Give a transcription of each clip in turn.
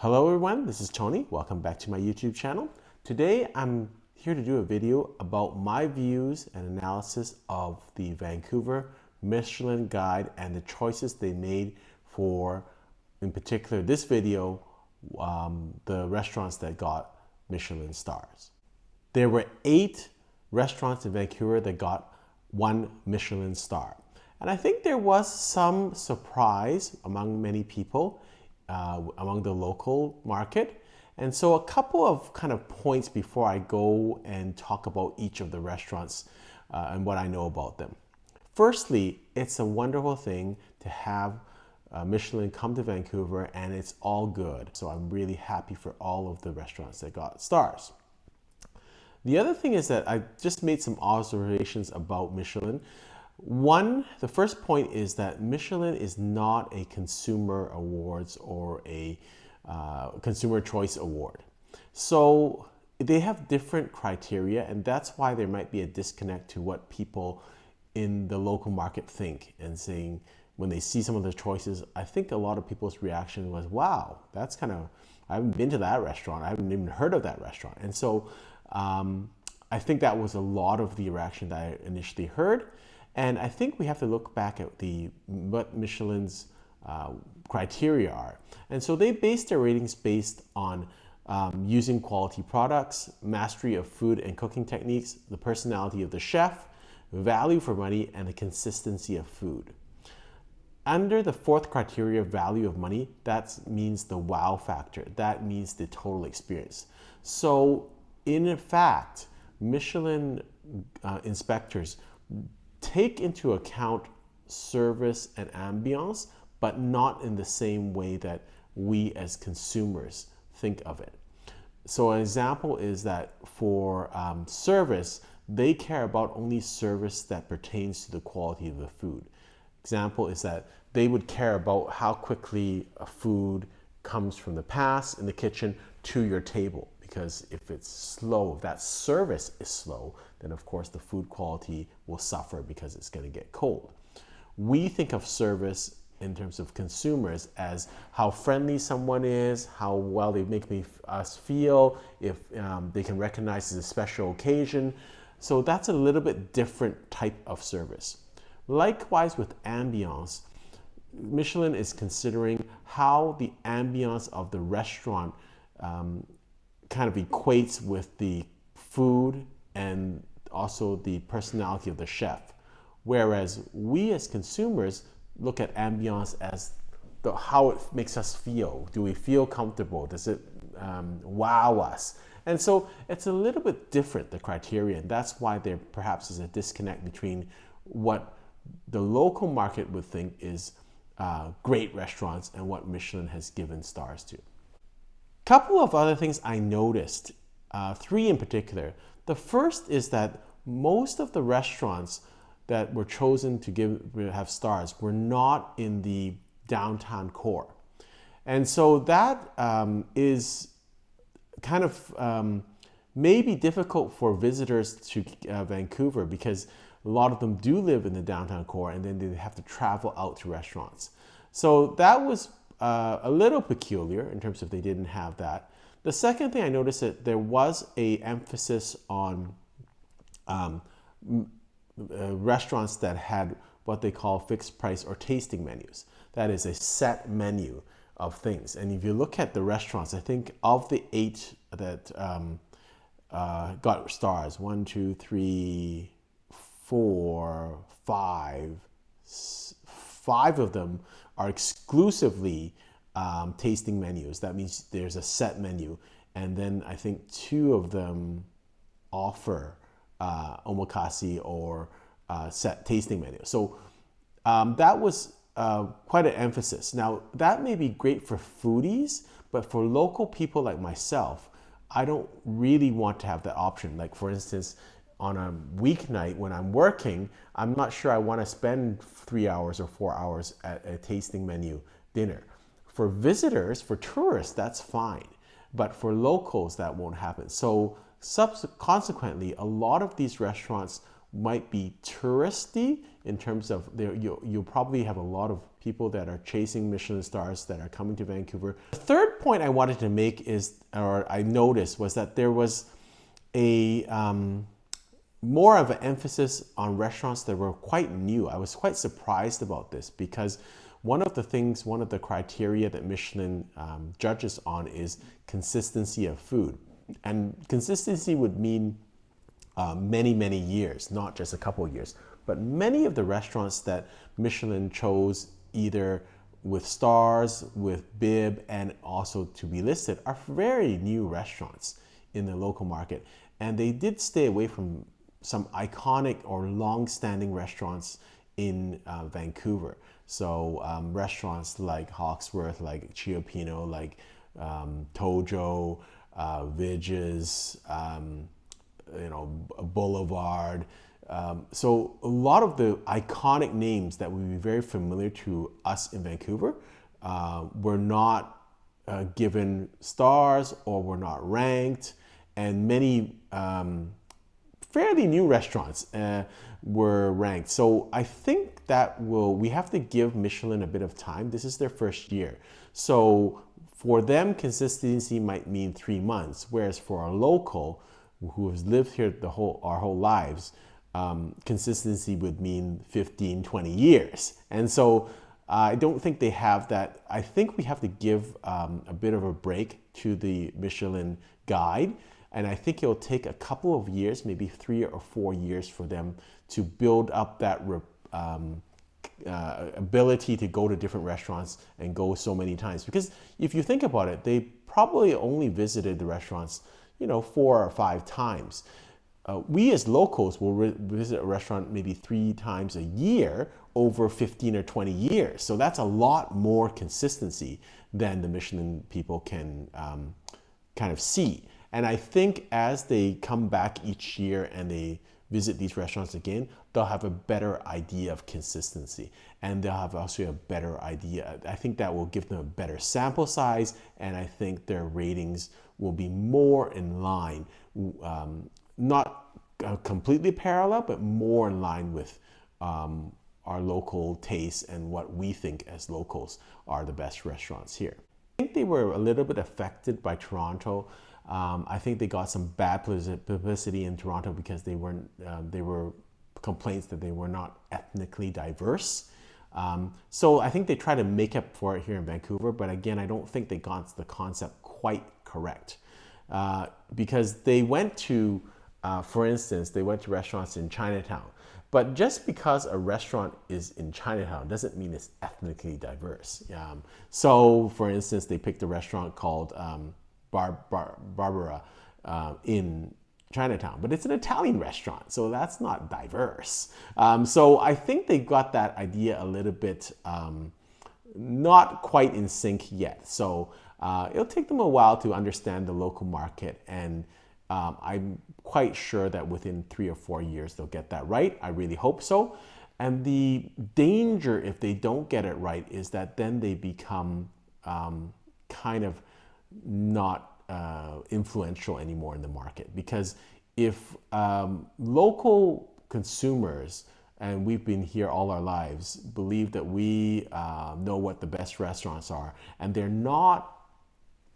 Hello everyone, this is Tony. Welcome back to my YouTube channel. Today I'm here to do a video about my views and analysis of the Vancouver Michelin Guide and the choices they made for, in particular this video, the restaurants that got Michelin stars. There were 8 restaurants in Vancouver that got 1 Michelin star. And I think there was some surprise among many people, among the local market. And so a couple of kind of points before I go and talk about each of the restaurants and what I know about them. Firstly, it's a wonderful thing to have Michelin come to Vancouver, and it's all good. So I'm really happy for all of the restaurants that got stars. The other thing is that I just made some observations about Michelin. One, the first point is that Michelin is not a consumer awards or a consumer choice award. So they have different criteria, and that's why there might be a disconnect to what people in the local market think and saying, when they see some of the choices, I think a lot of people's reaction was, wow, that's kind of, I haven't been to that restaurant. I haven't even heard of that restaurant. And so I think that was a lot of the reaction that I initially heard. And I think we have to look back at what Michelin's criteria are. And so they based their ratings based on using quality products, mastery of food and cooking techniques, the personality of the chef, value for money, and the consistency of food. Under the 4th criteria, value of money, that means the wow factor. That means the total experience. So in fact, Michelin inspectors take into account service and ambiance, but not in the same way that we as consumers think of it. So an example is that for service, they care about only service that pertains to the quality of the food. Example is that they would care about how quickly a food comes from the pass in the kitchen to your table. Because if it's slow, if that service is slow, then of course the food quality will suffer because it's going to get cold. We think of service in terms of consumers as how friendly someone is, how well they make us feel, if they can recognize it's a special occasion. So that's a little bit different type of service. Likewise with ambiance, Michelin is considering how the ambiance of the restaurant kind of equates with the food and also the personality of the chef. Whereas we as consumers look at ambiance as how it makes us feel. Do we feel comfortable? Does it wow us? And so it's a little bit different, the criteria, and that's why there perhaps is a disconnect between what the local market would think is great restaurants and what Michelin has given stars to. Couple of other things I noticed, 3 in particular. The first is that most of the restaurants that were chosen to have stars were not in the downtown core. And so that is kind of maybe difficult for visitors to Vancouver, because a lot of them do live in the downtown core and then they have to travel out to restaurants. So that was a little peculiar in terms of they didn't have that. The second thing I noticed that there was a emphasis on restaurants that had what they call fixed price or tasting menus. That is a set menu of things. And if you look at the restaurants, I think of the 8 that got stars, 1, 2, 3, 4, 5, 5 of them are exclusively tasting menus. That means there's a set menu. And then I think 2 of them offer omakase or set tasting menu. So that was quite an emphasis. Now that may be great for foodies, but for local people like myself, I don't really want to have that option. Like for instance, on a weeknight when I'm working, I'm not sure I want to spend 3 hours or 4 hours at a tasting menu dinner. For visitors, for tourists, that's fine. But for locals, that won't happen. So consequently, a lot of these restaurants might be touristy in terms of you'll probably have a lot of people that are chasing Michelin stars that are coming to Vancouver. The third point I wanted to make is, or I noticed, was that there was a more of an emphasis on restaurants that were quite new. I was quite surprised about this because one of the criteria that Michelin judges on is consistency of food. And consistency would mean many, many years, not just a couple of years. But many of the restaurants that Michelin chose, either with stars, with bib, and also to be listed, are very new restaurants in the local market. And they did stay away from some iconic or long-standing restaurants in Vancouver. So restaurants like Hawksworth, like Chiopino, like Tojo, Vidges, Boulevard. So a lot of the iconic names that would be very familiar to us in Vancouver were not given stars or were not ranked, and many fairly new restaurants were ranked. So I think that we have to give Michelin a bit of time. This is their first year. So for them, consistency might mean 3 months, whereas for a local who has lived here our whole lives, consistency would mean 15, 20 years. And so I don't think they have that. I think we have to give a bit of a break to the Michelin guide. And I think it'll take a couple of years, maybe 3 or 4 years for them to build up that ability to go to different restaurants and go so many times. Because if you think about it, they probably only visited the restaurants, 4 or 5 times. We as locals will visit a restaurant maybe 3 times a year over 15 or 20 years. So that's a lot more consistency than the Michelin people can kind of see. And I think as they come back each year and they visit these restaurants again, they'll have a better idea of consistency. And they'll have also a better idea. I think that will give them a better sample size, and I think their ratings will be more in line, not completely parallel, but more in line with our local tastes and what we think as locals are the best restaurants here. I think they were a little bit affected by Toronto. I think they got some bad publicity in Toronto because they were complaints that they were not ethnically diverse. So I think they try to make up for it here in Vancouver, but again, I don't think they got the concept quite correct. Because they went to, for instance, they went to restaurants in Chinatown. But just because a restaurant is in Chinatown doesn't mean it's ethnically diverse. So, for instance, they picked a restaurant called Barbara in Chinatown, but it's an Italian restaurant, so that's not diverse. So I think they got that idea a little bit not quite in sync yet. So it'll take them a while to understand the local market, and I'm quite sure that within 3 or 4 years they'll get that right. I really hope so. And the danger if they don't get it right is that then they become kind of not influential anymore in the market. Because if local consumers, and we've been here all our lives, believe that we know what the best restaurants are, and they're not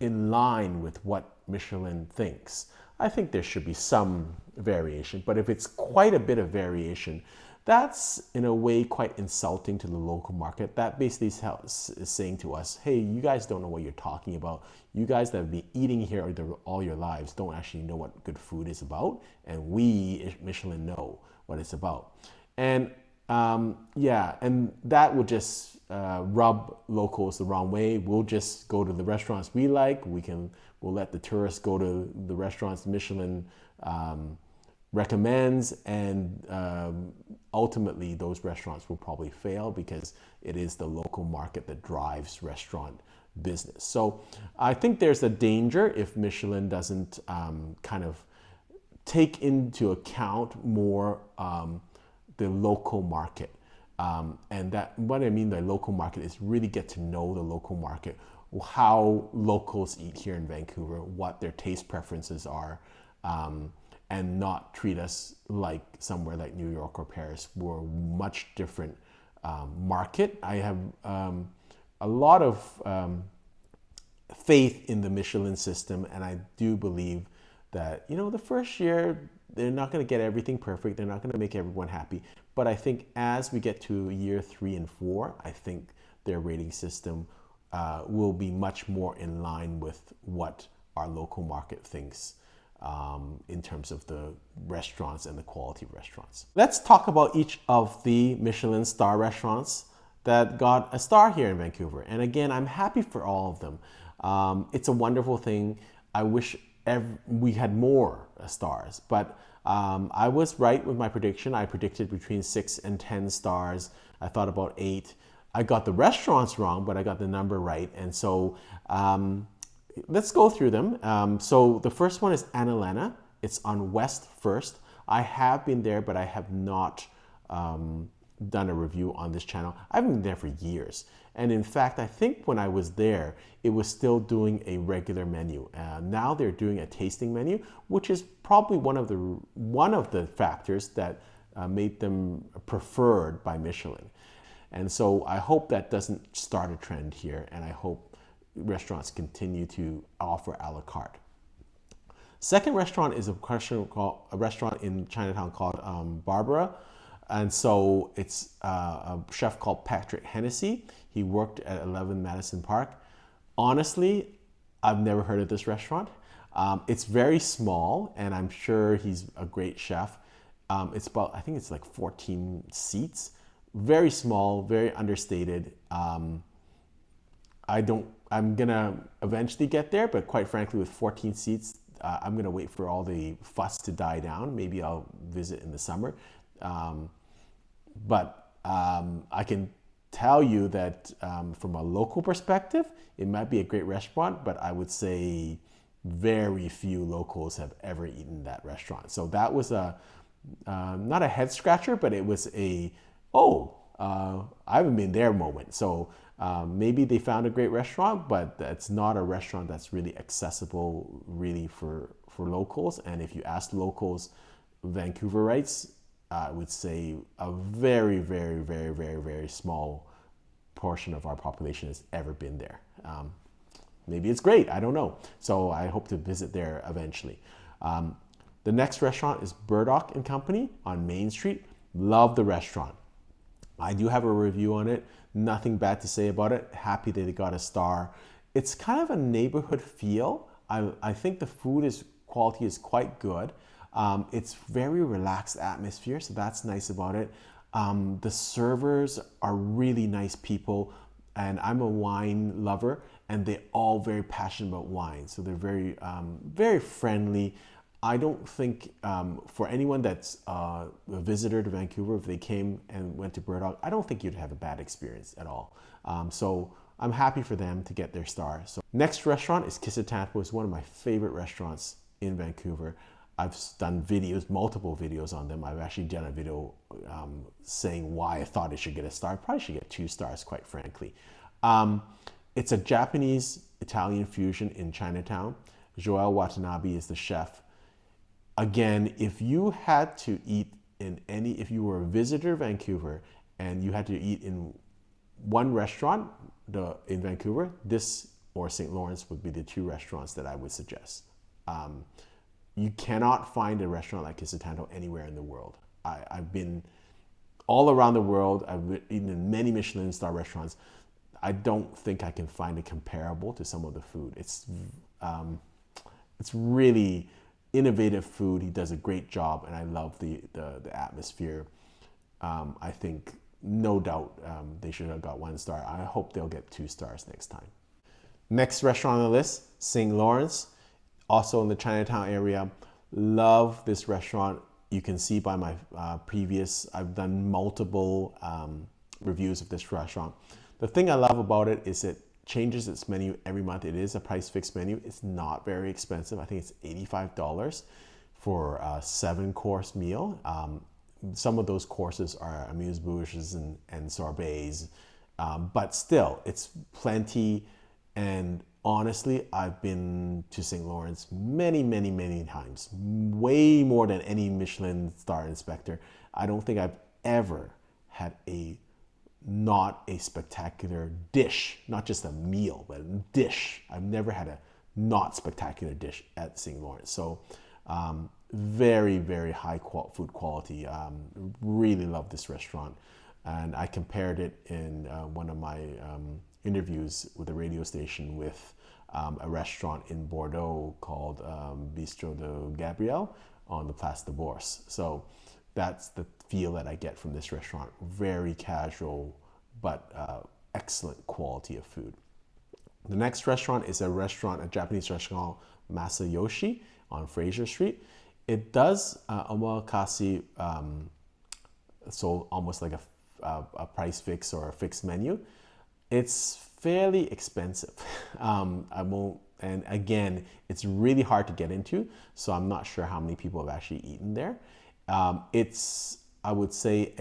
in line with what Michelin thinks, I think there should be some variation. But if it's quite a bit of variation, that's in a way quite insulting to the local market. That basically is saying to us, hey, you guys don't know what you're talking about. You guys that have been eating here all your lives don't actually know what good food is about. And we, Michelin, know what it's about. And and that would just rub locals the wrong way. We'll just go to the restaurants we like. We'll let the tourists go to the restaurants Michelin recommends, and ultimately those restaurants will probably fail because it is the local market that drives restaurant business. So I think there's a danger if Michelin doesn't kind of take into account more the local market. And that what I mean by local market is really get to know the local market, how locals eat here in Vancouver, what their taste preferences are, and not treat us like somewhere like New York or Paris, where much different market. I have a lot of faith in the Michelin system, and I do believe that, you know, the first year they're not going to get everything perfect. They're not going to make everyone happy. But I think as we get to year 3 and 4, I think their rating system will be much more in line with what our local market thinks in terms of the restaurants and the quality of restaurants. Let's talk about each of the Michelin star restaurants that got a star here in Vancouver. And again, I'm happy for all of them. It's a wonderful thing. I wish we had more stars, but I was right with my prediction. I predicted between 6 and 10 stars. I thought about 8. I got the restaurants wrong, but I got the number right. And so let's go through them. So the first one is AnnaLena. It's on West 1st. I have been there, but I have not done a review on this channel. I've been there for years. And in fact, I think when I was there, it was still doing a regular menu. Now they're doing a tasting menu, which is probably one of the factors that made them preferred by Michelin. And so I hope that doesn't start a trend here, and I hope restaurants continue to offer a la carte. Second restaurant is a restaurant in Chinatown called Barbara. And so it's a chef called Patrick Hennessy. He worked at 11 Madison Park. Honestly, I've never heard of this restaurant. It's very small, and I'm sure he's a great chef. It's about, I think it's like 14 seats. Very small, very understated. I'm gonna eventually get there, but quite frankly, with 14 seats, I'm gonna wait for all the fuss to die down. Maybe I'll visit in the summer. But I can tell you that from a local perspective, it might be a great restaurant, but I would say very few locals have ever eaten that restaurant. So that was not a head scratcher, but it was I haven't been there moment. So maybe they found a great restaurant, but it's not a restaurant that's really accessible really for locals. And if you ask locals, Vancouverites, I would say a very, very, very, very, very small portion of our population has ever been there. Maybe it's great, I don't know. So I hope to visit there eventually. The next restaurant is Burdock Company on Main Street. Love the restaurant. I do have a review on it. Nothing bad to say about it. Happy that it got a star. It's kind of a neighborhood feel. I think the quality is quite good. It's very relaxed atmosphere, so that's nice about it. The servers are really nice people, and I'm a wine lover, and they're all very passionate about wine. So they're very, very friendly. I don't think for anyone that's a visitor to Vancouver, if they came and went to Burdock, I don't think you'd have a bad experience at all. So I'm happy for them to get their star. So next restaurant is Kissa Tanto. It's one of my favorite restaurants in Vancouver. I've done videos, multiple videos on them. I've actually done a video saying why I thought it should get a star. Probably should get 2 stars, quite frankly. It's a Japanese-Italian fusion in Chinatown. Joel Watanabe is the chef. Again, if you had to eat if you were a visitor to Vancouver and you had to eat in one restaurant in Vancouver, this or St. Lawrence would be the 2 restaurants that I would suggest. You cannot find a restaurant like Kissa Tanto anywhere in the world. I've been all around the world. I've eaten in many Michelin star restaurants. I don't think I can find a comparable to some of the food. It's really innovative food. He does a great job, and I love the atmosphere. I think no doubt they should have got 1 star. I hope they'll get 2 stars next time. Next restaurant on the list, St. Lawrence. Also in the Chinatown area. Love this restaurant. You can see by my I've done multiple reviews of this restaurant. The thing I love about it is it changes its menu every month. It is a price fixed menu. It's not very expensive. I think it's $85 for a 7-course meal. Some of those courses are amuse-bouches and sorbets, but still, it's plenty. And honestly, I've been to St. Lawrence many, many, many times, way more than any Michelin star inspector. I don't think I've ever had a not a spectacular dish, not just a meal, but a dish. I've never had a not spectacular dish at St. Lawrence. So very, very high food quality. Really love this restaurant. And I compared it in one of my interviews with a radio station with a restaurant in Bordeaux called Bistro de Gabriel on the Place de Bourse. So that's the feel that I get from this restaurant. Very casual, but excellent quality of food. The next restaurant is a Japanese restaurant, Masayoshi on Fraser Street. It does omakase, so almost like a price fix or a fixed menu. It's fairly expensive. And again, it's really hard to get into, so I'm not sure how many people have actually eaten there. It's, I would say,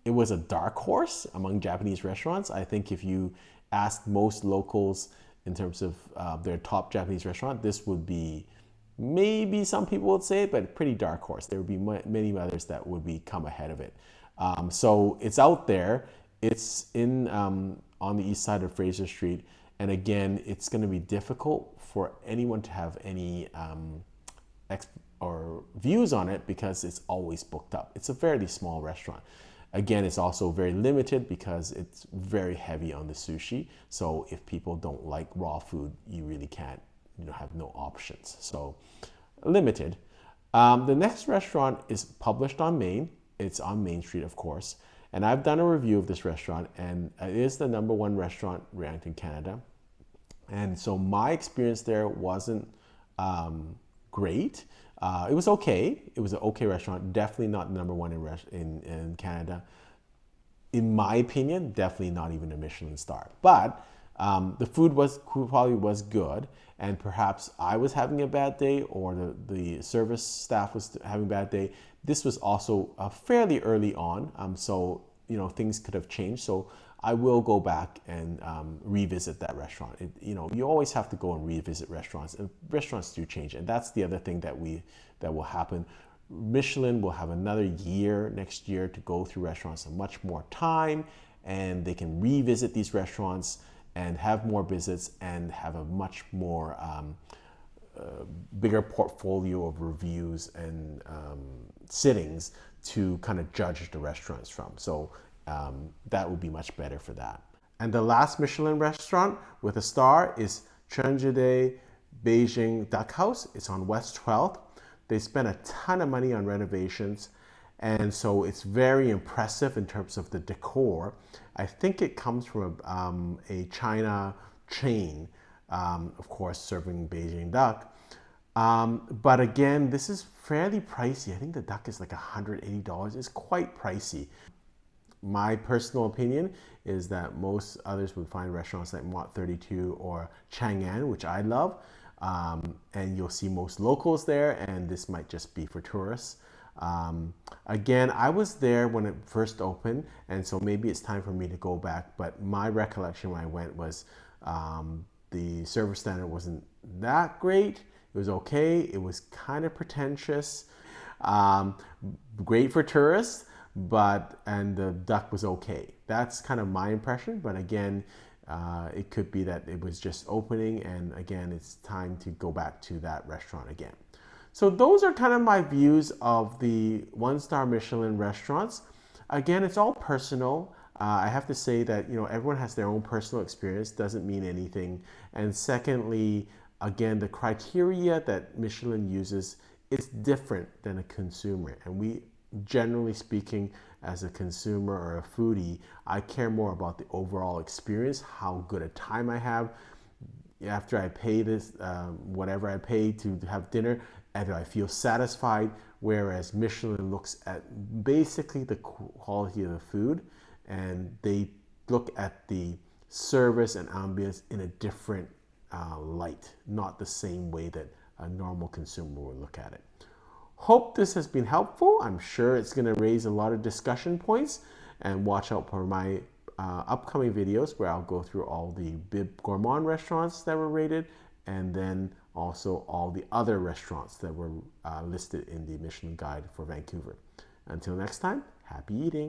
it was a dark horse among Japanese restaurants. I think if you asked most locals in terms of their top Japanese restaurant, this would be, maybe some people would say it, but pretty dark horse. There would be many others that would come ahead of it. So it's out there. It's in on the east side of Fraser Street. And again, it's going to be difficult for anyone to have any or views on it because it's always booked up. It's a fairly small restaurant. Again, it's also very limited because it's very heavy on the sushi. So if people don't like raw food, you really can't, have no options. So limited. The next restaurant is published on Main. It's on Main Street, of course. And I've done a review of this restaurant, and it is the #1 restaurant ranked in Canada. And so my experience there wasn't great. It was okay. It was an okay restaurant. Definitely not #1 in Canada. In my opinion, definitely not even a Michelin star. But the food probably was good, and perhaps I was having a bad day, or the service staff was having a bad day. This was also fairly early on, so things could have changed. So I will go back and revisit that restaurant. You always have to go and revisit restaurants, and restaurants do change, and that's the other thing that will happen. Michelin will have another year next year to go through restaurants, and much more time, and they can revisit these restaurants and have more visits and have a much more bigger portfolio of reviews and sittings to kind of judge the restaurants from. So that would be much better for that. And the last Michelin restaurant with a star is QuanJeDe Beijing Duck House. It's on West 12th. They spent a ton of money on renovations, and so it's very impressive in terms of the decor. I think it comes from a China chain, of course, serving Beijing duck. But again, this is fairly pricey. I think the duck is like $180. It's quite pricey. My personal opinion is that most others would find restaurants like Mott 32 or Chang'an, which I love, and you'll see most locals there, and this might just be for tourists. Again, I was there when it first opened, and so maybe it's time for me to go back, but my recollection when I went was the service standard wasn't that great. It was okay. It was kind of pretentious. Great for tourists, and the duck was okay. That's kind of my impression, but again, it could be that it was just opening, and again, it's time to go back to that restaurant again. So those are kind of my views of the one-star Michelin restaurants. Again, it's all personal. I have to say that everyone has their own personal experience, doesn't mean anything. And secondly, again, the criteria that Michelin uses is different than a consumer. And we, generally speaking, as a consumer or a foodie, I care more about the overall experience, how good a time I have after I pay this, whatever I pay to have dinner, and do I feel satisfied? Whereas Michelin looks at basically the quality of the food, and they look at the service and ambience in a different light, not the same way that a normal consumer would look at it. Hope this has been helpful. I'm sure it's going to raise a lot of discussion points, and watch out for my upcoming videos where I'll go through all the Bib Gourmand restaurants that were rated, and then also all the other restaurants that were listed in the Michelin Guide for Vancouver. Until next time, happy eating.